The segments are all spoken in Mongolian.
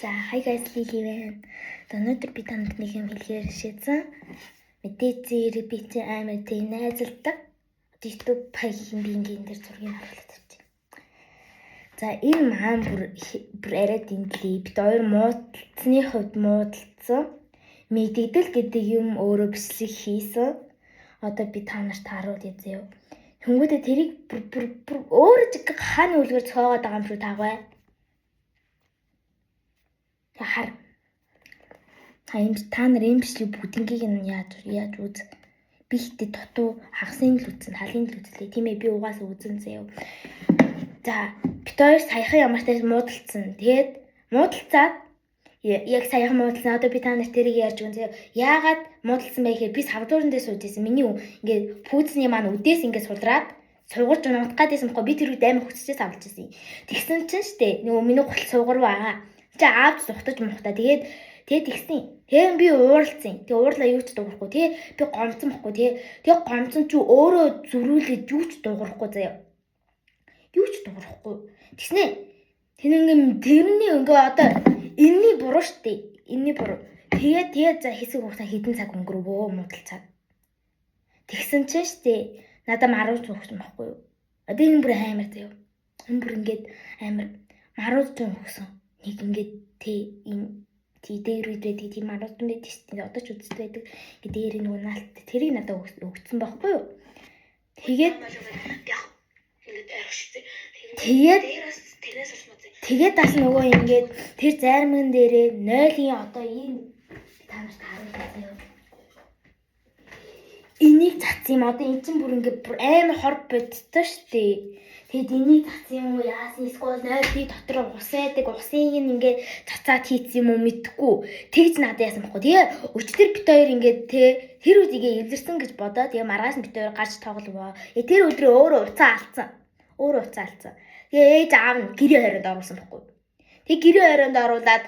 За hi guys Lily. Өнөөдөр би танд нэг юм хэлэхээр шийдсэн. Мэдээцээр би чи амар тийм найзалдаг. YouTube пагийн бингийн дээр зургийг харуулдаг тавьчих. За энэ маань бүр арай дэмдлээ. Бид хоёр муудалцсны хувьд муудалцсан. Мэдэгдэл гэдэг юм өөрөө бичлэг хийсэн. Одоо би та нарт харуулъя заяа. Тэнгүүдээ тэрийг бүр өөрөө чиг хааны үлгэр цоогоод байгаа юм шүү таагүй. Хар. Та нар юм биш бүгднийг нь яаж үз. Би ихтэй дутуу хагсын л үзэн, халын л үзлээ. Тийм ээ би угаасаа үзэн заяа. За, бид хоёр саяхан ямартай муудалцсан. Тэгээд муудалцаад яг саяхан муудалцсан. Одоо би та нарт тэрийг ярьж өгөн заяа. Яагаад муудалцсан бэ гэхээр би савдуурандээ сууж байсан. Миний ингээд пүүцний маань үдээс ингээд сулраад суугаж унах гадээсэн бохгүй би тэр үед амар хүчтэй савлж байсан. Тэгсэн чинь штэ нөгөө миний гол суугар байгаа. Чи аавд сухтаж мухта. Тэгээд тэгсэн. Тэгээд би ууралцсан. Тэгээ уурлаа юу ч дуурахгүй. Тэгээ би гомцсон бохгүй. Тэгээ гомцсон чи өөрөө зөрүүлээд юу ч дуурахгүй заяа. Юу ч дуурахгүй. Тэгснэ. Тэрний ингээ одоо энэний буруу штэ. Энэний буруу. Тэгээ за хэсэг хугацаа хэдэн цаг өнгөрөвөө муудалцаад. Тэгсэн чинь штэ. Надад маруу зүгсэн бохгүй юу. Одоо энэ бүр амар заяа. Энэ бүр ингээд амар маруу зүгсэн. Нэг ингээд дээр үдээд тийм маргадан байдаг шүү дээ. Одоо ч үздэг байдаг. Дээр нөгөө наалт тэрийг надад өгсөн байхгүй юу? Тэгээд бас нөгөө ингээд тэр зайрман дээрээ 0-ийн одоо энэ та нарт харуулсан юм. Энийг цацсан юм. Одоо эн чинь бүр ингээд амар хор бодтой шүү дээ. Тэгэд энийг цацсан юм уу яасан эсвэл 0 би дотор ус байдаг усыг ингээд цацаад хийсэн юм уу мэдэхгүй. Тэгж надад яасан бохгүй. Тэгээ өчтөр бит хоёр ингээд тэр үдигээ эвлэрсэн гэж бодоод тэгээ маргааш бит хоёр гарч тогловоо. Тэр өдрөө өөрөө уцаа алдсан. Тэгээ ээж аав нь гэрээ хорионд оруулсан бохгүй. Тэгээ гэрээ хорионд оруулаад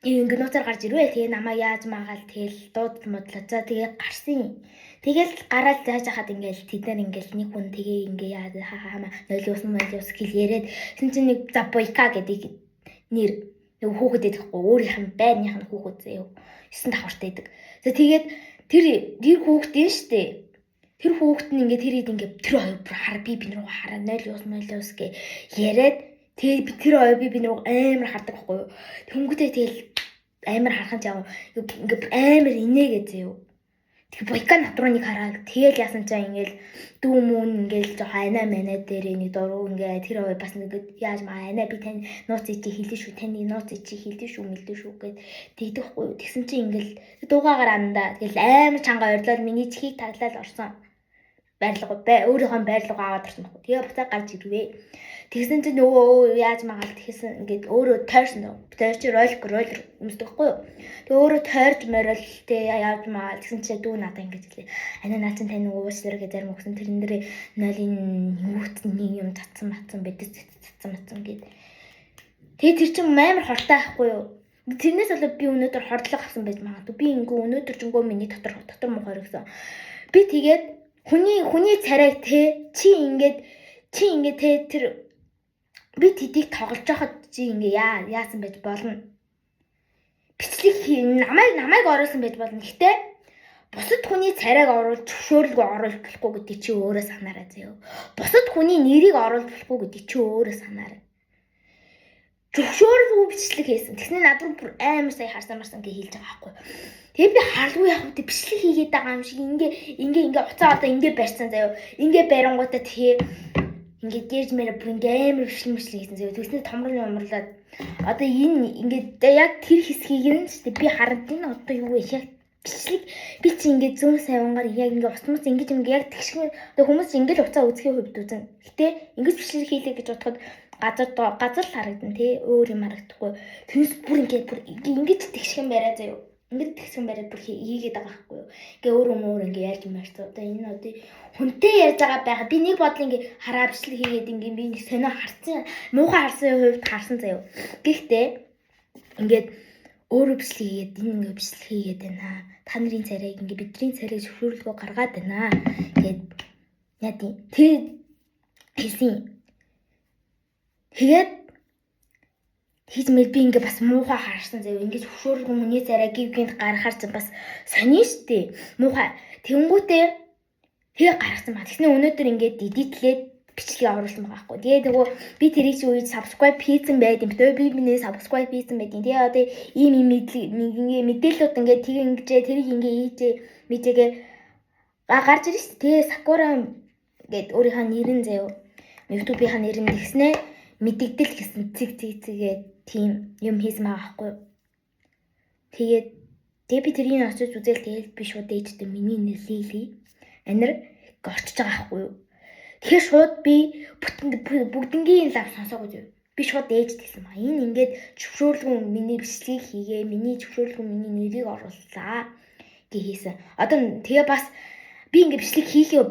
ингээд нууцаар гарч ирвэ. Тэгээ намайг яаж маагаал тэгэл дууд модлоо. Тэгээ гарсан. Тэгэл гараад зааж хахад ингээл тэд нар ингээл нэг хүн тэгээ ингээ яа хаа 0-ус гэл яриад тэгсэн чинь нэг Запойка гэдэг нэр нэг хүүхэд байдаг хгүй өөрийнх нь байрных нь хүүхэд заяа 9 давхартай байдаг. За тэгээд тэр хүүхэд нь штэ тэр хүүхэд нь ингээ тэр хэд ингээ тэр хоёр хар би рүү хараа 0-ус гэ яриад тэгээд би тэр хоёр би рүү амар хардаг хгүй. Тэнгүүтээ тэгэл амар хархан ч яг ингээ амар инээгээ заяа. Тэг бойка натрууник хараад тэгэл яасан чаа ингээл дүү мөн ингээл жоо айна мэнэ дээр нэг дуруу ингээ тэр хоёр бас нэг яаж маа айна би тань нууц ичи хэлэн шүү таны нууц ичи хэлэн шүү мэлдэн шүү гэд тэгдэхгүй тэгсэн чинь ингээл дуугаагаар андаа тэгэл амар чанга ойрлол миний чихийг таглаад орсон байрлага өөрийнхөө байрлага аваад орсон байхгүй тэгээ буцаа гарч ирвэ тэгсэн чинь нөгөө яаж магаал тэгсэн ингээд өөрөө тойрсон тойрч роллер өмсдөггүй юу тэгээ өөрөө тойрч морил тэ яаж магаал тэгсэн чинь дүү надаа ингэж хэлээ ана наа чинь тань нөгөө уусргээ зарим өгсөн тэрэн дээр 0-ийн нүүтний юм цацсан байдаг цацсан гэд тэгээ тэр чинь амар хортой байхгүй юу тэрнээс болоод би өнөөдөр хордлого авсан байж магадгүй би ингээ өнөөдөр жингөө миний дотор муу хоригсон би тэгээд хүний царайг чи ингээд тэр би тэдийг тоглож байхад чи ингээ яасан байж болно. Бичлэг намайг оруулсан байж болно. Гэхдээ бусад хүний царайг оруулж зөвшөөрлгөө оруулж болохгүй гэдэг чи өөрөө санаарай заяа. Бусад хүний нэрийг оруулж болохгүй гэдэг чи өөрөө санаарай. Зөвшөөрлгүй бичлэг хийсэн. Тэгснэ над руу амар сая харсан гэж хэлж байгаа байхгүй. Тэгээ би харлгүй яг үгүй бичлэг хийгээд байгаа юм шиг ингээ уцаа одоо ингээ барьсан заяа. Ингээ барингуудаа тэгээ ингээ дээж мэрэ бүр ингээ амар бичлэг хийсэн заяа. Тэгснэ томруулаад одоо энэ ингээ яг тэр хэсгийг нь шүү дээ би хараад энэ одоо юу вэ яг бичлэг би чи ингээ зүүн савнгаар яг ингээ усмус ингээ яг тэгшгүй одоо хүмүүс ингээ л уцаа үзхийн хувьд үзэн. Гэтэ ингээ бичлэг хийлээ гэж бодоход газар л харагдан тий өөр юм харагдахгүй. Тэрнээс бүр ингэж тэгшхэн бариа заяа. Ингэж тэгшхэн бариад бүр хийгээд байгаа байхгүй юу. Ингээ өөр ингээ ярьж мэрсэн. Одоо энэ одоо хүнтэй ярьж байгаа байхад би нэг бодлоо ингээ хараа бичлэг хийгээд ингээ би нэг сонио харсан. Муухай харсан хувьд харсан заяа. Гэхдээ ингээд өөрөө бичлэг хийгээд энэ ингээ бичлэг хийгээд байна. Та нарын царайг ингээ бидний царайг зөвшөөрлгөө гаргаад байна. Гэт яа тий хэлсэн. Тэгээд Тэгмэл би ингээ бас муухай харсан заяа. Ингээ зөвшөөрөлгүй хүний царай гівгийнд гаргахаар ч бас сонио штэ. Муухай. Тэнгүүтээ тэгээ гаргасан ба. Тэгснэ өнөөдөр ингээ эдитлээд бичлэгээ оруулсан байгаа байхгүй. Тэгээ нөгөө би тэрийг чи үед subscribe хийсэн байд юм. Тэгээ би миний subscribe хийсэн байд юм. Тэгээ одоо ийм ингээ мэдээлэлүүд ингээ тэг ингэжээ тэрийг ингээ хийжээ мэдээгээ гарч ирж штэ. Тэгээ Sakura гэд өөрийнхөө нэрэн заяа. YouTube-ийн нэрэн тэгснэ мэдэгдэл гэсэн цэгээ тийм юм хийсэн байгаа байхгүй. Тэгээд би тэрийг очиж үзэл тэгээд би шууд ээжтэй миний нэр Лили анир орчиж байгаа байхгүй юу. Тэгэхээр шууд би бүгднгийн лав сонсоогүй юу. Би шууд ээжтэй хэлсэн ба. Энэ ингээд зөвшөөрлгүй миний бичлэгийг хийгээ, миний зөвшөөрлгүй миний нэрийг орууллаа гэж хийсэн. Одоо тэгээ бас би ингээд бичлэг хийхээ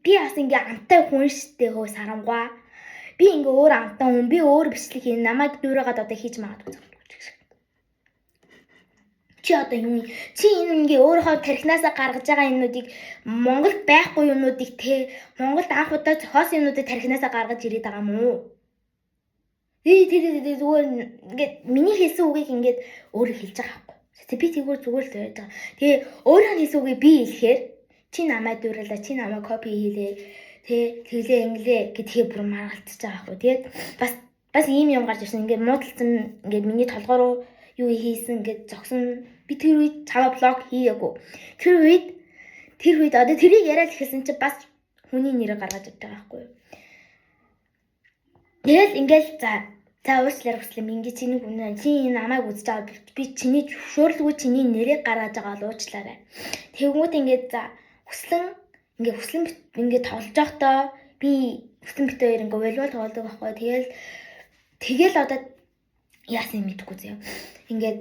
би бас ингээд амтай хүн штэ хөө сарамгаа. Би ингээ өөр амтан хүн би өөр бичлэг хийн намайг дүүрээгээд одоо хийж магадгүй. Чи одоо юу чи энэ ингээ өөрийнхөө тархинасаа гаргаж байгаа юмнуудыг Монголд байхгүй юмнуудыг Монголд анх удаа зохиосон юмнуудыг тархинасаа гаргаж ирээд байгаа юм уу? Тэгээ зүгээр ингээ миний хэлсэн үгийг ингээ өөрөө хэлж байгаа байхгүй. Би зүгээр л байж байгаа. Тэгээ өөрийнхөө хэлсэн үгийг би хэлэхээр чи намайг дүүрээлээ чи намайг копи хийлээ. Тэглээ инглээ гэдгийг бүр маргалцж байгаа байхгүй. Тэгээд бас ийм юм гарч ирсэн. Ингээд муудалцсан ингээд миний толгой руу юу хийсэн ингээд зогсон. Би тэр үед чамаа блог хийгээгүй. Тэр үед одоо тэрийг яриад эхэлсэн чи бас хүний нэрийг гаргаж ирж байгаа байхгүй. Тэгэл ингээд за уучлаарай ингээд чиний үнэ чи намайг үзэж байгаа би чиний зөвшөөрлгүй чиний нэрийг гаргаж байгаа л уучлаарай. Тэгмүүд ингээд за хүслэн ингээд тоглож байхдаа би хүслэн бит хоёр ингээд волейбол тоглодог байхгүй. Тэгэл одоо яасан юм мэдэхгүй заяа. Ингээд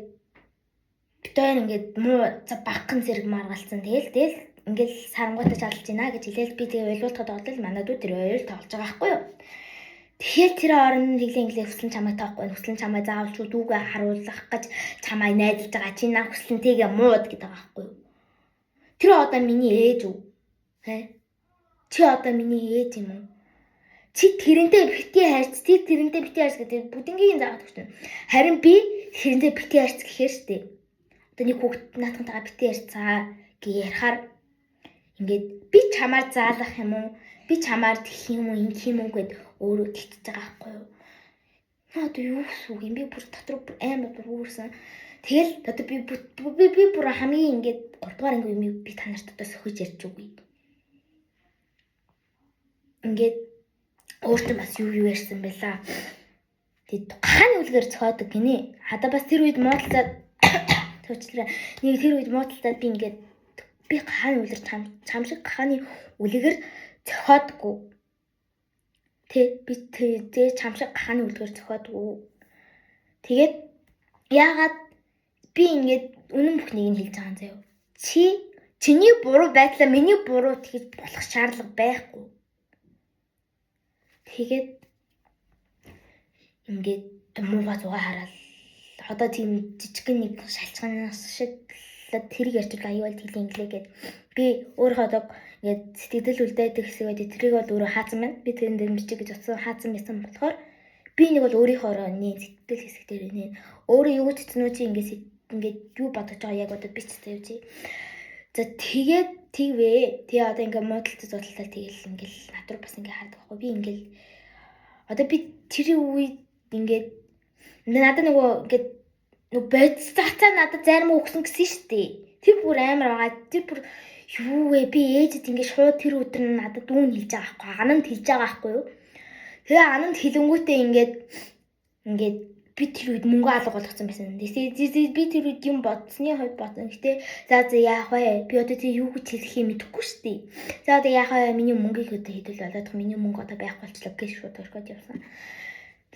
бит хоёр ингээд муу багхан зэрэг маргалцсан. Тэгэл ингээд сарангуйтай чадлж байна гэж хэлээл би тэгээ волейбол тоглол манай дүү тэр хоёр тоглож байгаа байхгүй юу. Тэгэхээр тэр орон тэглээ хүслэн чамайг таахгүй. Хүслэн чамайг заавал ч дүүгээ харуулах гэж чамайг найдаж байгаа. Чи наа хүслэнтэйгээ мууд гэдэг байгаа байхгүй юу. Тэр одоо миний ээж үү? Чи одоо миний ээж юм уу? Чи тэрнтэй бити хайрц, тэрнтэй бити хайрц гэдэг бүдингийн заагаад өгч байна. Харин би тэрнтэй бити хайрц гэхээр штэ. Одоо нэг хүүхд наатхантайгаа бити хайрцаа гэж ярихаар ингээд би чамаар заалах юм уу? Би чамаар тэх юм уу, ингэх юм уу гэд өөрөө тэлцэж байгаа байхгүй юу? Одоо юу гэсэн үг юм би бүр дотор амар бүрсэн. Тэгэл одоо би бүр хамгийн ингээд 3 дугаар анги юм би та нарт одоо сөхөж ярьж үгүй. Ингээд өөртөө бас юу ярьсан байлаа. Тэгэд хааны үлгээр цохоодог гинэ. Хада бас тэр үед муудалцаад төвчлээ. Нэг тэр үед муудалцаад би ингээд би хааны үлгэр чам шиг хааны үлгээр цохоодгүй. Би чам шиг хааны үлгээр цохоодгүй. Тэгээд яагаад би ингээд үнэн бүхнийг нь хэлж байгаа юм заяа. Чиний буруу байдлаа миний буруу тэгж болох шаардлага байхгүй. Тэгээд ингээд мууга зугаа хараад одоо тийм жижигхэн нэг шалчганаас шиг тэрийг ярьж аюул тэлийн инглээгээд би өөрөө одоо ингээд сэтгэл үлдээдэг хэсэг байдаг. Тэрийг бол өөрөө хаацсан байна. Би тэрэн дээр бичиг гэж утсан хаацсан байсан болохоор би нэг бол өөрийнхөө сэтгэл хэсэг дээр нэ өөрөө юу ч гэсэн үү чи ингээд юу бодож байгаа яг одоо бичтэй юу чи. За тэгээд тэгвэ. Тэгээ одоо ингээд муудалцаж бодлоо тэгэл ингээд натур бас ингээд хардаг байхгүй. Би ингээд одоо би тэр үед ингээд надад нөгөө ингээд бодцаацаа надад зарим өгсөн гэсэн штэ. Тэр бүр амар байгаа. Тэр бүр юу вэ? Би ээжэд ингээд шууд тэр өдөр надад дүүн хэлж байгаа байхгүй. Ананд хэлж байгаа байхгүй юу? Тэгээ ананд хэлэнгүүтээ ингээд би тэр үед мөнгө алга болгоцсон байсан. Би тэр үед юм бодсны хувьд бодсон. Гэтэ за яах вэ? Би одоо тэр юу гэж хэлэх юм мэдэхгүй штэ. За одоо яах вэ? Миний мөнгийг одоо хэдүүл болоод миний мөнгө одоо байх болчлоо гэж шууд орхиод явсан.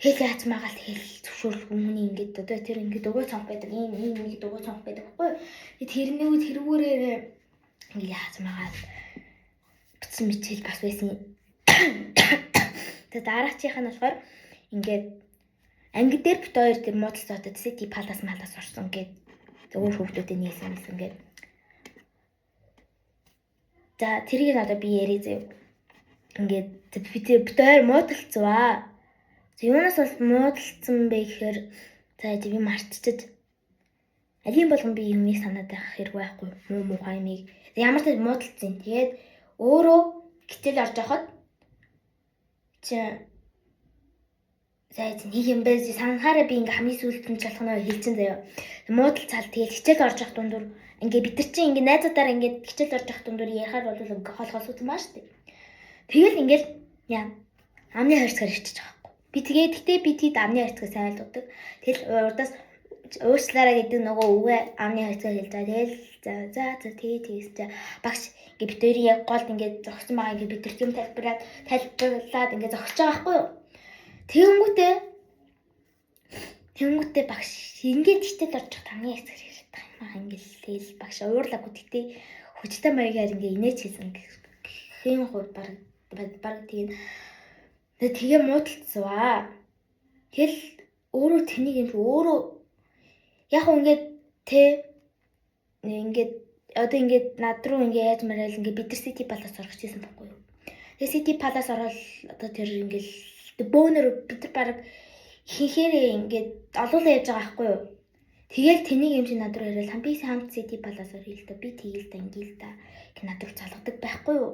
Тэгэл яац магаал тэгэл зөвшөөрөл хүмүүний ингээд одоо тэр ингээд өгөө цонх байдаг. Ийм нэг өгөө цонх байдаг байхгүй. Тэрнээ тэрүүгээрээ ингээд яац магаал битсэн мичэл бас байсан. Тэгээ дараагчийнх нь болохоор ингээд анги дээр бит хоёр тэр муудалцаатай сити палас малас орсон гэд өөр хүүхдүүдэд нээсэн гэд. За тэрийг одоо би яриа заяа. Ингээд бит хоёр муудалцваа. Юунаас бол муудалцсан бэ гэхээр за би мартчихад алин болгон би юмыг санаад байх хэрэг байхгүй муу муухай юмыг ямар ч муудалцсан. Тэгээд өөрөө гिचэл орж явахад чи за нэг юм байж санахаараа би ингээ хамгийн сүүлд нь чалхнаа хэлсэн заяа. Муудалцаал тэгээд гिचэл орж явах дундуур ингээ бид нар чинь ингээ найзуудаар ингээ гिचэл орж явах дундуур ярахаар бол ингээ хоол үзэн маа штэ. Тэгэл ингээл яа амны харьцгаар ирчихэж байгаа. Би тэгээд гэтээ би тэд амны харьцгаа сайн ойлгодог. Тэгэл урдаас уучлаарай гэдэг нөгөө үгээ амны харьцгаа хэлж байгаа. Тэгэл за тэгээс чи багш ингээ бид хоёрын яг голд ингээ зогссон байгаа ингээ бид тэр юм тайлбарлаад ингээ зогсож байгаа байхгүй юу? Тэнгүүтээ багш ингээд гिचэл орж явах амны харьцгаар хэлж байгаа юм ингээ тэгэл багш уурлаагүй гэтээ хүчтэй маягаар ингээ инээж хийсэн гэхийн хувьд баг тэгээ муудалцваа. Тэгэл өөрөө тэнийг юм өөрөө яг ингээд ингээд одоо ингээд над руу ингээд яаж мараал ингээд бид нар City Palace орох гэсэн байхгүй юу. Тэгээ City Palace ороод одоо тэр ингээд бөөнөр бид нар баг хинхээрээ ингээд олуулаа яаж байгаа байхгүй юу. Тэгэл тэнийг юм чи над руу яриад би хамт City Palace орё л да би тэгээл да ингээл да гэх над руу залгадаг байхгүй юу.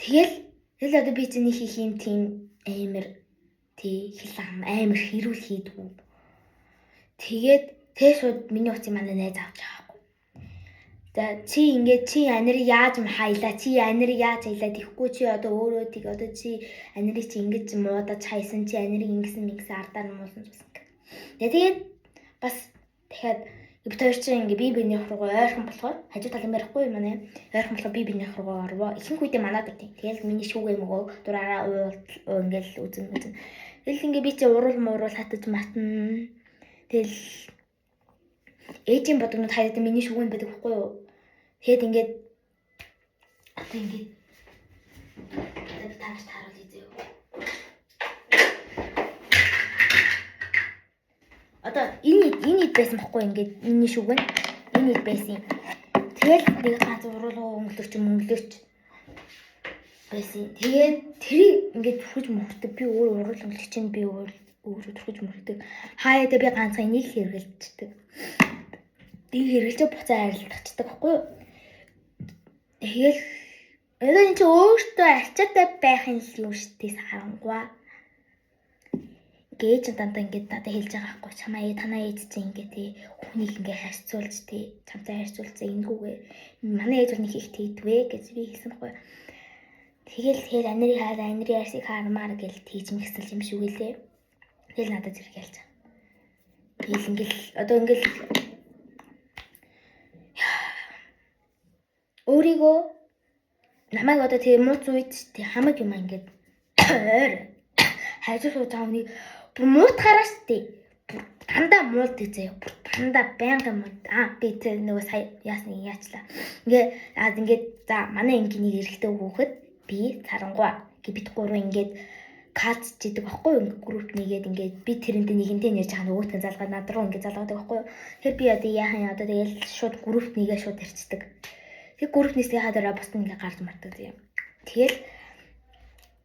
Тэгэл одоо би зэний хийх юм тийм амар хэл амар хэрүүл хийдгүү. Тэгээд шууд миний утсын манай найз авч байгаагүй. За чи анирыг яаж хайлаа чи анирыг яаж хайлаа тэхгүй чи одоо өөрөө тийг одоо чи анирыг чи ингэж муудаж хайсан чи анирыг ингэсэн ардаар муусан гэсэн. Тэгээд бас дахиад бид хоёр чинь ингээ бие биений хургуу ойрхон болохоор хажуу талын барихгүй юм аа. Ойрхон болохоор бие биений хургуу орвоо. Ихэнх үедээ манад өгтий. Тэгэл миний шүүгээ мөгөө дураараа ингээл үзэн. Тэгэл ингээ би чи уруул хатаж матна. Тэгэл ээжийн бодгонод хаяад миний шүүгэн байдаг байхгүй юу? Тэгэд ингээд одоо ингээд тааш тааруул хийзээ. Одоо энэ байсан байхгүй ингээд миний шүүгэн энэ байсан. Тэгэл нэг ганц уруулуу өнгөлөч байсан. Тэгээд тэрийг ингээд түрхэж мөрдөг. Би өөр уруул өнгөлөч чинь би өөрөө түрхэж мөрдөг. Хаяа би ганцхан энийг хэрэгэлцдэг. Ийг хэрэглэж буцаа арилдахчдаг байхгүй юу? Тэгэл одоо энэ чи өөртөө арчаатай байхын л юм шүү дээ харангуй. Гэж дандаа ингээд надад хэлж байгаа байхгүй чамаа танаа ээж чинь ингээд хүнийг ингээд харьцуулж чамтай харьцуулцаа ингэвгүй манай ээж бол нэг их тийдвэ гэж би хэлсэн байхгүй. Тэгэл анирыг хараа анирын арсыг хармаар гэл тийж мэгсэл юм шүү гэлээ. Тэгэл надад зэрэг ялж байгаа. Тэгэл ингээд одоо ингээд өөрийгөө намайг одоо тийм мууц үед хамаг юм ингээд хайжуулж байгаа хүнийг бүр муутахаараа штий. Дандаа муулдаг заяа. Дандаа байнгын мууд. Би тэр нөгөө сая яасны яачлаа. Ингээд за манай ингийн эрэхтэй хүүхэд би Сарангуй бит гурав ингээд калцж идэг байхгүй юу? Групп нэгээд ингээд би тэрэндээ нэгэнтэй нэрж байгаа нөгөөтгөн залгаад над руу ингээд залгаадаг байхгүй юу? Тэгэхээр би одоо яахан одоо тэгэл шууд групп нэгээ шууд ирчдэг. Тэг группнээсээ хадаараа бусд ингээд гарч мартдаг заяа.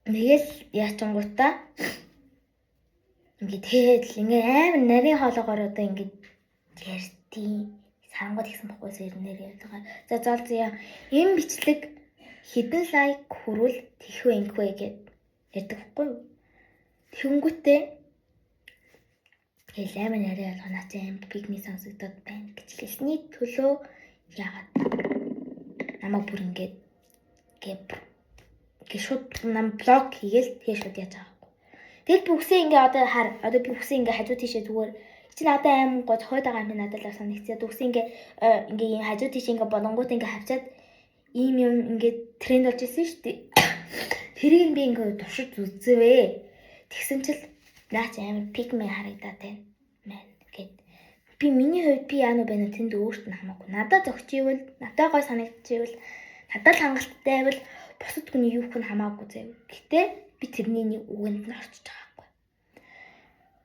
Тэгэл яачингуудаа ингээд тэгэл ингээд амар нарийн хоолоогоор одоо ингээд ярьтий сарангууд гэсэн бохгүй зэрнэр ярьдаг. За зол заяа юм бичлэг хідэн лайк хүрвэл тэхвэ инхвэ гэд ярьдаг бохгүй юу? Тэнгүүтээ тэгэл амар нарийн хоолоогоос амар пикник сонсогдоод байна гэж хэлсний төлөө яагаад намайг бүр ингээд шууд нам блог хийгээл тэгээ шууд яаж байгаа. Тэгэл би үсээ ингээ одоо би үсээ ингээ хажуу тийшээ зүгээр чи надад аим гоо зохиод байгаа юм надад л санагдчихад үсээ ингээ ийм хажуу тийш ингээ болонгууд ингээ хавчаад ийм юм ингээ тренд болж ирсэн шүү дээ. Тэрийг би ингээ туршиж үзвээ. Тэгсэн чил наач амар пигмэ харагдаад байна гэд. Би миний хувьд би яана байна тэнд өөрт нь хамаагүй. Надад зөгчийвэл надад гой санагдчихвэл надад л хангалттай байвал бусад хүний юу хүн хамаагүй заяа. Гэтэ би тэрний нэг үгэнд нь орчиж байгаа байхгүй.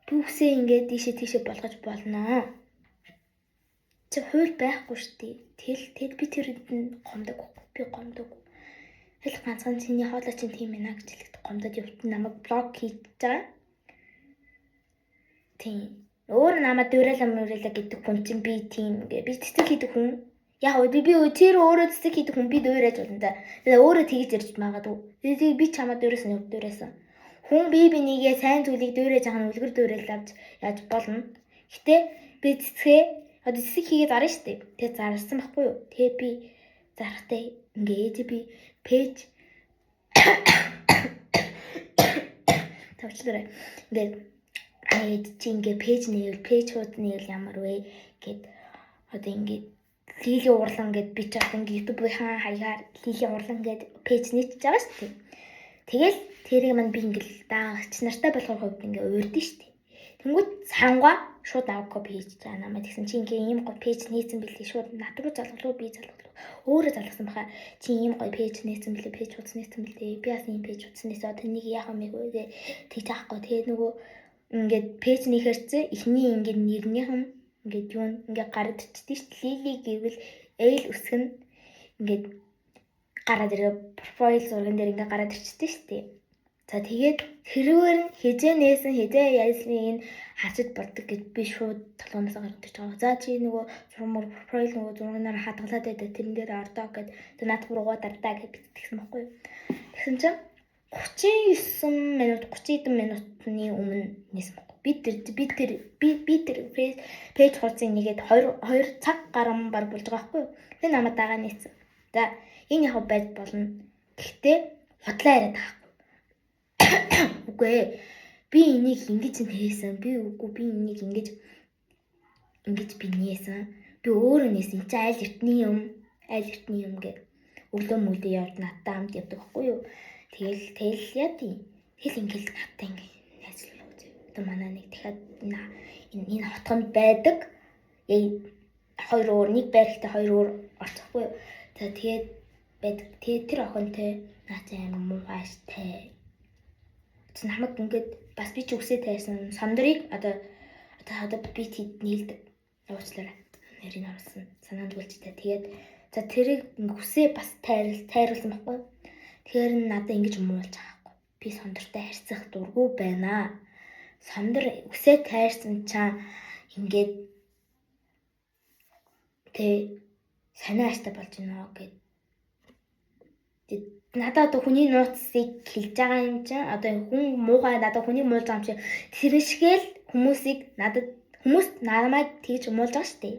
Би үсээ ингээд тийшээ болгож болно. Чи хууль байхгүй шүү дээ. Тэгэл би тэрэнд нь гомдог. Би гомдог. Хэл ганцхан чиний хоолой чинь тийм ээ гэж хэлэхэд гомдод явт намайг блок хийж байгаа. Тийм. Өөр намайг дүүрэлээ гэдэг хүн чинь би тийм гэ. Би цэцэг хийдэг хүн. Яг уу би тэр өөрөө цэцэг хийдэг хүн би дүүрэж болно да. Тэгээ өөрөө тэгж ярьж магадгүй. Тэгээ би чамаа дүүрээс нь дүүрээсэн. Хүн би бинийгээ сайн зүйлийг дүүрэж байгаа нь үлгэр дүүрэл авч яаж болно. Гэтэ би цэцэг хийгээд зарна штэ. Тэгээ зарсан байхгүй юу? Тэгээ би зарахтай ингээд би пэйж тавчлаарай. Ингээд чи ингээд пэйж хуудас нэвэл ямар вэ гэд одоо ингээд лилийн урлан гэд би ч одоо ингээд YouTube-ийн хаягаар лилийн урлан гэд пэйж нийтж байгаа шүү дээ. Тэгэл тэрийг мань би ингээд даагч нартай болохоор хувьд ингээд уурдэн шүү дээ. Тэнгүүд сарангуй шууд авко пэйж байгаа намайг тэгсэн чи ингээд ийм гоо пэйж нээсэн бэлээ шууд над руу залгалуу би залгалуу өөрөө залгасан баха чи ийм гоо пэйж нээсэн бэлээ пэйж хуудас нээсэн бэлээ би бас ийм пэйж хуудас нээсэн одоо нэг яах юм бэ гэ тэгж аахгүй тэгээ нөгөө ингээд пэйж нээхэрцээ эхний ингээд нэрнийх нь ингээд юу ингээд гараад ирчихдээ шүү дээ. Лили гэвэл эйл үсгэн ингээд гараад ирээ профайл зурган дээр ингээд гараад ирчихдээ шүү дээ. За тэгээд хэрвээр нь хизээ нээсэн хизээ яйсныг хачиж болдог гэж би шууд толгоноос гараад ирж байгаа. За чи нөгөө зурмөр профайл нөгөө зурганаар хадгалаад байдаг тэрэн дээр ордоо гэд тэг над руугаа дардаа гэж тэгсэн байхгүй юу. Тэгсэн чинь 39 минут 30 минутны өмнө нээсэн байхгүй. Би тэр пэйж хуудсыг нэгээд 2 цаг гарan баг болж байгаа байхгүй юу. Тэгээ намайг дагаа нээсэн. За энэ яг байж болно. Гэхдээ худлаа яриад байгаа. Үгүй ээ. Би энийг ингэж нээсэн. Би энийг ингэж би нээсэн. Би өөрөө нээсэн. Чи айл эртний юм гэ. Өглөө мөлөө явд надтай хамт явдаг байхгүй юу. Тэгэл яа тий. Тэгэл ингээл надтай ингээ найзлуулах үзье. Одоо манай нэг дахиад энэ хотгонд байдаг. Хоёр өөр нэг байрахтай хоёр өөр орцохгүй юу. За тэгээд байдаг. Тэгээд тэр охинтой наац аим муухайштай. Чи намайг ингээд бас би ч үсээ тайсан сандрыг одоо би тэд нийлдэг. Уучлаарай. Нэрийг оруулсан. Санаанд үлжтэй. Тэгээд за тэрийг үсээ бас тайруулсан байхгүй. Тэгэхээр надад ингэж муулж байгаагүй. Би сондртой харьцах дургүй байна. Сондор үсээ тайрсан чам ингээд санаа аштай болж байна гэд. Надад одоо хүний нууцыг хэлж байгаа юм чинь одоо хүн муугай надад хүний муулж байгаа юм чи тэр шигэл хүмүүс намайг тэгж муулж байгаа штэ.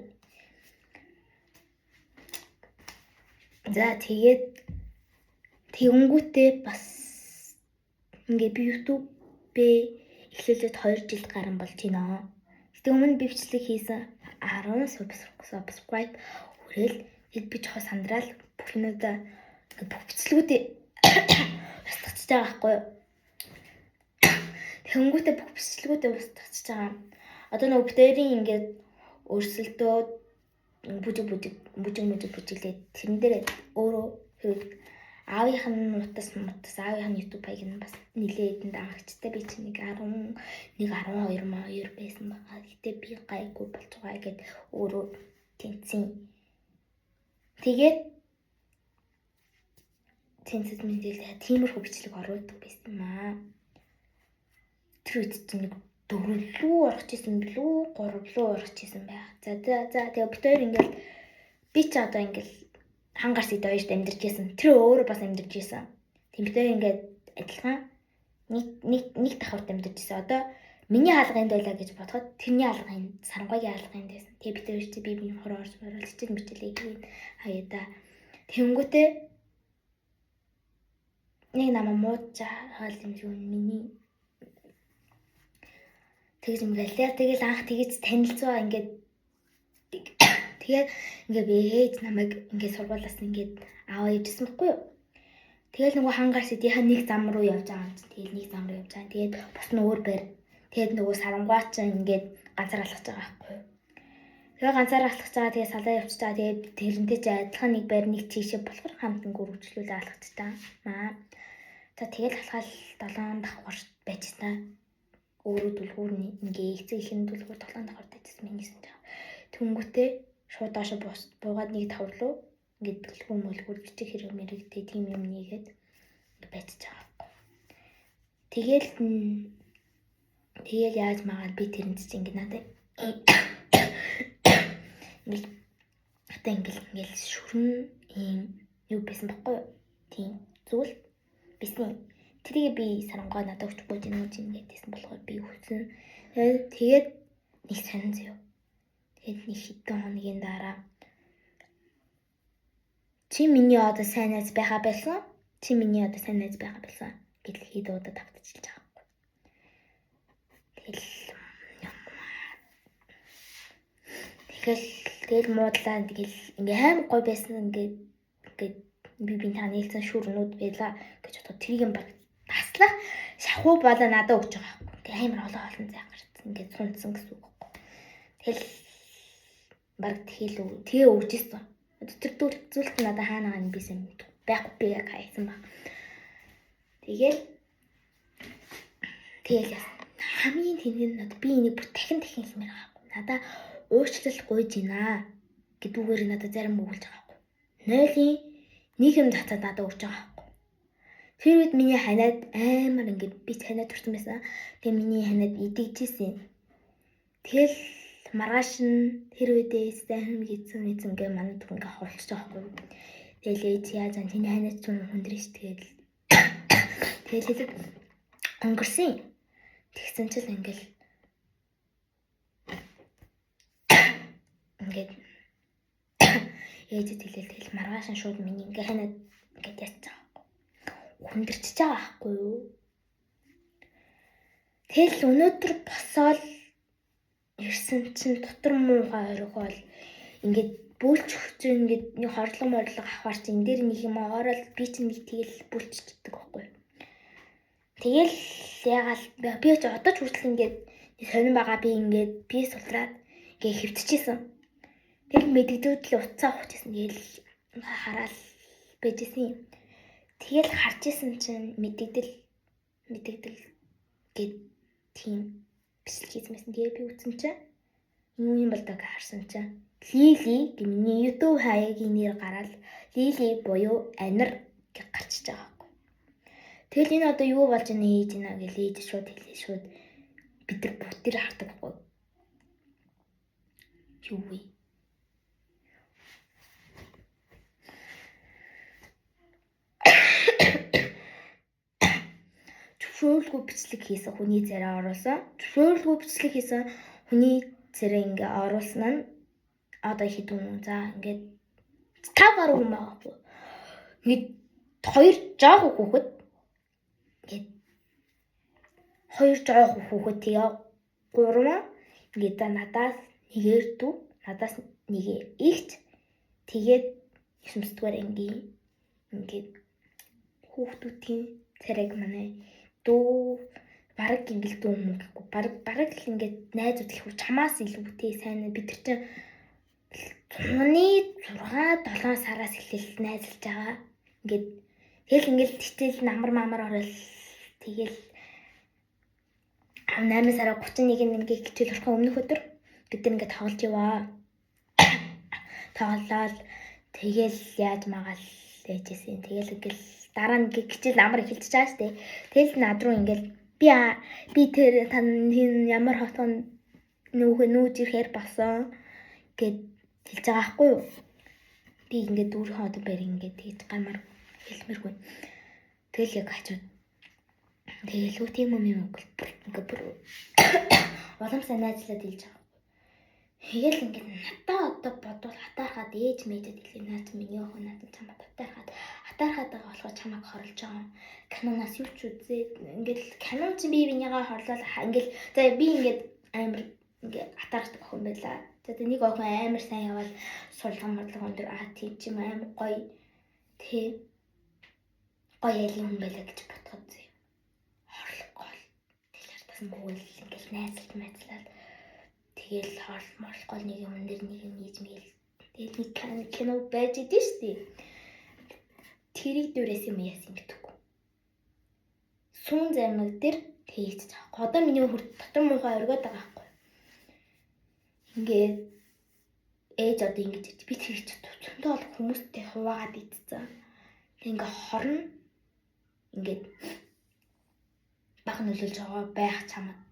За тэгээд тэгэнгүүтээ бас ингээ би YouTube-ээ эхлүүлээд 2 жил гарсан болж байна. Гэтэ өмнө би бичлэг хийсэн 10 subscribe хүрээл би жоохон сандраал бүх юмудаа бүх бичлэгүүдээ устгацж байгаа байхгүй юу. Тэгэнгүүтээ бүх бичлэгүүдээ устгацж байгаа. Одоо нөгөө бүтээрийн ингээд өрсөлдөө бүжиглээд тэрэн дээр өөрөө аавынх нь мутас аавынх нь YouTube хаяг нь бас нилээд даагчтай би чинь нэг 12 байсан байгаа. Гэтэ би гайгүй болж байгаа гэд өөрөө тэнцэн. Тэгээд тэнцэд мэдээлээ тиймэрхүү бичлэг оруулдаг байсан юм аа. Тэр үед чинь нэг 4 лүү орох гэсэн билүү 3 лүү орох гэсэн байх. За тэгээ бүтээр ингээл би ч одоо ингээл хангар сэт ойрт амьдарч байсан. Тэр өөрөө бас амьдарч байсан. Тэмбитээр ингээд адилхан нэг давхарт амьдарч байсан. Одоо миний хаалганд байлаа гэж бодоход тэрний хаалгын сарангойгийн хаалганд байсан. Тэгээ битэр чи би хороо орж оруулчих мэтлээ хийн хаяада. Тэнгүүтээ нэг намаа мууж хаал юм шүү миний тэгж юм гэлээ. Тэгэл анх тэгж танилцаа ингээд тэгээд ингээд би ээж намайг ингээд сургуулаас ингээд аваа ижсэн байхгүй юу. Тэгэл нөгөө хангар сэдийнх нэг зам руу явж байгаа юм чинь. Тэгэл нэг зам руу явж байгаа. Тэгээд бос нь өөр байр. Тэгээд нөгөө сарангуйч ингээд ганцаар алхаж байгаа байхгүй юу. Тэгээ ганцаар алхаж байгаа. Тэгээд салаа явчихж байгаа. Тэгээд тэрнтэй ч адилхан нэг байр нэг тийшээ болохоор хамтан гөрөвчлүүлээ алхаж байгаа. За тэгэл алхаал 7 давхар байжсна. Өөрөө дүлгүүр ингээ эцэг ихэн дүлгүүр 7 давхар байжсэн миний санаж. Тэнгүүтээ шууд доошо буугаад нэг давхар руу ингээд бэлгүү мөлгүүд бичих хэрэг мэрэгтэй тийм юм нэгээд байж байгаа. Тэгэл яаж магаад би тэрэнд чинь ингээд надад ингээд одоо ингээд шүрэн ийм юу байсан баггүй юу? Тийм зүйл бисэн. Тэрийг би сарангой надад өгч гүйж гэдээсэн болохоор би өгсөн. Тэгээд нэг сонь зөө. Тэгээд нэг хэдэн хоногийн дараа чи миний одоо сайн найз байхаа байсан. Гэдэл хэд удаа давтчихж байгаа. Тэгэл муудлаа тэгэл ингээ хайм гой байсан ингээд би та нийлсэн шүрнүүд байла гэж бодоход тэрийг юм баг таслах шахуу болоо надад өгч байгаа. Ингээ амар олон зай гарсан ингээ цунцсан гэсэн үг. Тэгэл баг тэгээ өгчээсэн. Тэр зүйлт надад хаана байгаа нь би сайн мэдв. Байхгүй би яг хайсан баг. Тэгэл хамгийн тэнэг нь надад би энийг бүр дахин хэлмээр байгаа. Надаа уучлал гуйж гинэ гэдүүгээр надад зарим өгүүлж байгаа. 0-ийн 1 юм татаад надад өгч байгаа. Тэр үед миний ханаад амар ингээд би ханаад төрсөн байсан. Тэгээ миний ханаад идэгжсэн. Тэгэл маргааш нь тэр үедээ сайн хийсэн ингээ манай түр ингээ хуралцж байгаа байхгүй. Тэгэл ээж яаж таны ханаад зүн хүндрэж тэгэл өнгөрсөн. Тэгсэн чил ингээд ээжэд тэгэл маргааш нь шууд миний ингээ ханаад ингээд яцж байгаа. Хүндэрчж байгаа байхгүй юу? Тэгэл өнөөдөр босоод ирсэн чинь дотор муухай оргиол ингээд бүлч өгч ингээд нэг хорлого авахар чинь энэ дээр нэг юм ороод би чинь нэг тэгэл бүлччихдэг байхгүй. Тэгэл ягаал би ч одоо ч хүртэл ингээд сонирн байгаа би ингээд би сулраад ингээд хөвтчихсэн. Тэгэл мэддэгдэл уцаа ухчихсан. Тэгэл хараал байжсэн. Тэгэл харж исэн чинь мэддэгдэл гэд тийм бичлэг хийсэн байсан. Тэгээ би үзсэн чинь юм болдог харсан чинь Лили гэмний YouTube хаягийн нэр гараад Лили буюу анир гэж гарчиж байгаа байхгүй. Тэгэл энэ одоо юу болж байна ээж нэ гэж ээж шууд хэлээ шууд бид нар бүтээр хардаг байхгүй. Юу вэ? Зөвшөөрөлгүй бичлэг хийсэн хүний царай оруулсан. Зөвшөөрөлгүй бичлэг хийсэн хүний царай ингээ оруулсан нь одоо хэдэн за ингээд 5 гаруй хүн байгаа. Ингээд 2 жаахан хүүхэд ингээд 2 жаахан хүүхэд тэгээ 3 ингээд надаас нэгээр дүү надаас нэгээ ихч тэгээд 9-р ангийн ингээд хүүхдүүдийн царайг манай дүү бараг ингээл дүү юм гэхгүй бараг л ингээд найзууд их чамаас илүүтэй сайн бид нар чинь 6-7 сараас эхлээл найзалж байгаа. Ингээд тэгэл ингээл тэтэл намар орол тэгэл 8 сараа 31-нд ингээд хичээл орохын өмнөх өдөр бид нар ингээд тоглож яваа. Тоглоод тэгэл яаж магаал ээжсэн. Тэгэл ингээл дараа нь хичээл амар эхэлж байгаа штэ. Тэгэл над руу ингээл би тэр тань ямар хотон нүүж ирэхээр болсон гэд хэлж байгаа байхгүй юу? Би ингээд өөрийнхөө одоо барь ингээд тэгж гамар хэлмэргүй. Тэгэл яг хажууд тэгэл үү тийм юм ингээд бүр уламжлал найзлаад хэлж байгаа. Тэгэл ингээд надаа одоо бодвол хатаархаад ээж мэдэд хэлээ наад миний охин надад чамаа хатаархаад байгаа болохоор чамайг хорлож байгаа. Канонаас юу ч үзээд ингээд канон чи бинийгаа хорлол ингээд за би ингээд амар ингээд хатаархдаг охин байлаа. Тэгээд нэг охин амар сайн явал сулган өндөр тийм ч юм амар гоё ялын хүн байлаа гэж бодоход зөө. Хорлоггүй. Тэгэл тасан бүгд ингээл найзлаад тэгэл хорлол нэг юм дээр нэг юм хийж мэйл. Тэгэл нэг кино байж идэв штий. Тэрийг дөрөөс юм яасан гэдэггүй. Сүүн займаг дээр тэгж байгаа. Одоо миний дотор муухай өргөд байгаа байхгүй. Ингээд ээж одоо ингэж би тэгж Олонтоо бол хүмүүстэй хуваагаад идсэн. Тэг ингээ хорно ингээд баг нөлөөлж байгаа байх чамд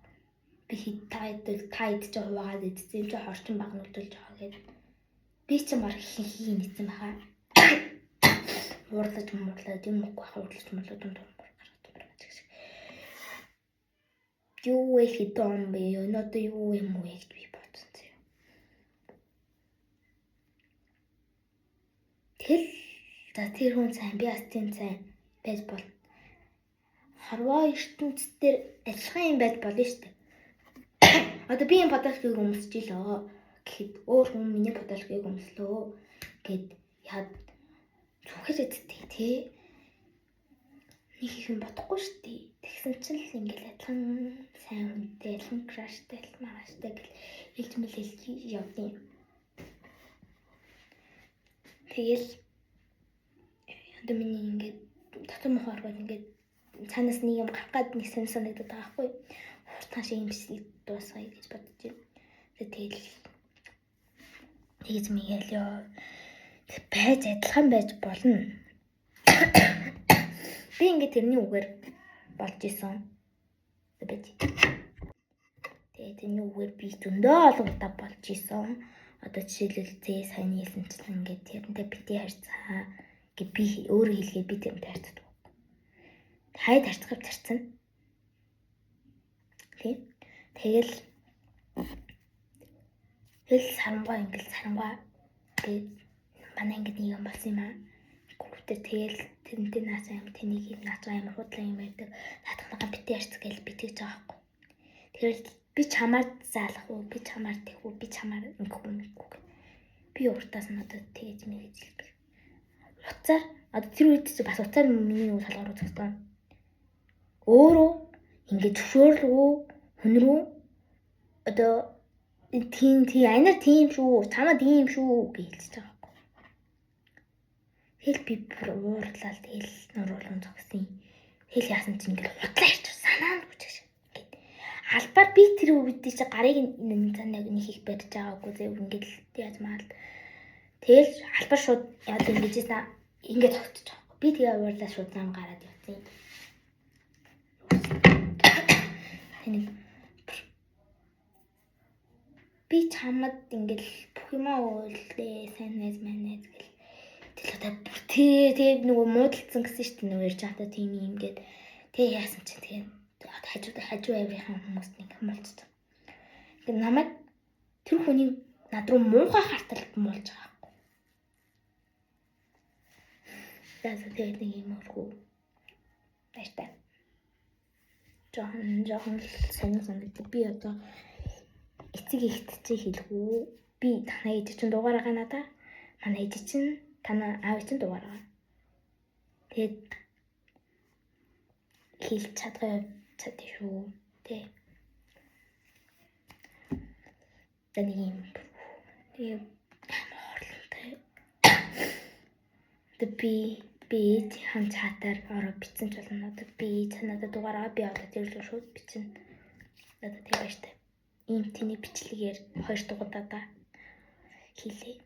би та идэж хуваагаад идсэн юм чи хорчин баг нөлөөлж байгаа гэдэг. Би ч баг хин нийцсэн байгаа. Уурлаж юм уухгүй хаварлаж муулаад юм гараад байгаа шиг. Юу вэ хитон бэ? Өнөөдөр юу юм уу гэж би бодсон зөө. Тэгэл за тэр хүн сайн би бас тийм сайн байж бол харваа ертөнцийн дээр адилхан юм байж болно шүү дээ. Одоо би энэ подкастыг өмсөж илээ гэхэд өөр хүн миний подкастыг өмслөө гэд яад зүгээс эдтэй тий нэг их юм бодохгүй шүү дээ. Тэгсэн чинь л ингээл адилхан сайн хүнтэй адилхан краштай адилхан мараштай гэл хэлж явдیں۔ Тэгэл одоо миний ингээд дотор мохоор бол ингээд цаанаас нэг юм гарах гад нэг санагдаад байгаа хгүй. Хуртан шиг юм шиг дуусгая гэж бодож байна. Тэгэл мэгээлё. Байж адилхан байж болно. Би ингээд тэрний үгээр болж исэн. Тэгээд тэрний үгээр би зөндөө олон удаа болж исэн. Одоо жишээлбэл сайн хэлсэнчлэн ингээд тэрнтэй бити харьцаа гэ би өөрөө хэлгээд би тэрнтэй харьцдаг. Хайд харьцах зарцсан. Тэгэл сарангаа гээд манай ингээд нэг юм болсон юм аа. Гүртээ тэгэл тэрнтэй наацаа юм тэнийг наацаа юм худлаа юм байдаг. Наадахнаа бити харьцах гэж би тэгж байгаа байхгүй. Тэгэл би чамаар заалах уу, би чамаар тэгх үү, би чамаар ингэхгүй. Би уртаас надад тэгэж мэгэж хэлбэр. Уцаар одоо тэр үед чи бас уцаар миний нэг толгоор үзсэн. Өөрөө ингээд зөвшөөрөлгүй хүн рүү одоо тийм анаар тийм шүү, чамаа тийм шүү гэж хэлж байгаа байхгүй. Тэгэл би бүр уурлал тэгэл нуруулан зогсон. Тэгэл яасан чинь ингээд худлаа ирч санаа нь хүчээ шиг. Албаар би тэр үед чи гарыг нэг их барьж байгаагүй зөв ингээд яаж маал. Тэгэл албаар шууд яад ингэжсэн ингээд тогтож байгаа. Би тэгээ уурлаа шууд зам гараад явсан. Тэнийг би чамд ингээл бүх юмаа уулдээ сайн найз манайз гэл тэгэл одоо тэгээ нөгөө муудалцсан гэсэн шүү дээ нөгөө ярьж байгаа тийм юм гээд тэгээ яасан чи тэгээ хажуу авирын хүмүүс нэг муулцсан. Ингээ намайг тэр хүний над руу муухай хартал муулж байгаа байхгүй. Яасан тэгээ нэг юм өргөө баяртай. Жохон санагдав. Би одоо эцэг ихт чи хэлэхүү. Би танаа ээж чинь дугаараа надаа. Манай ээж чинь танаа аав чинь дугаараа. Тэгээд хэлж чадгаа чадчих шүү. Тэ. Тэний юм. Тэгээ хорлонтой. Би хан чатаар ороо бичсэн ч болно. Одоо би надад дугаараа би одоо тэр л шууд бичнэ. Одоо тэг баяртай. Ийм тэний бичлэгээр 2 дугаар даа хийлээ.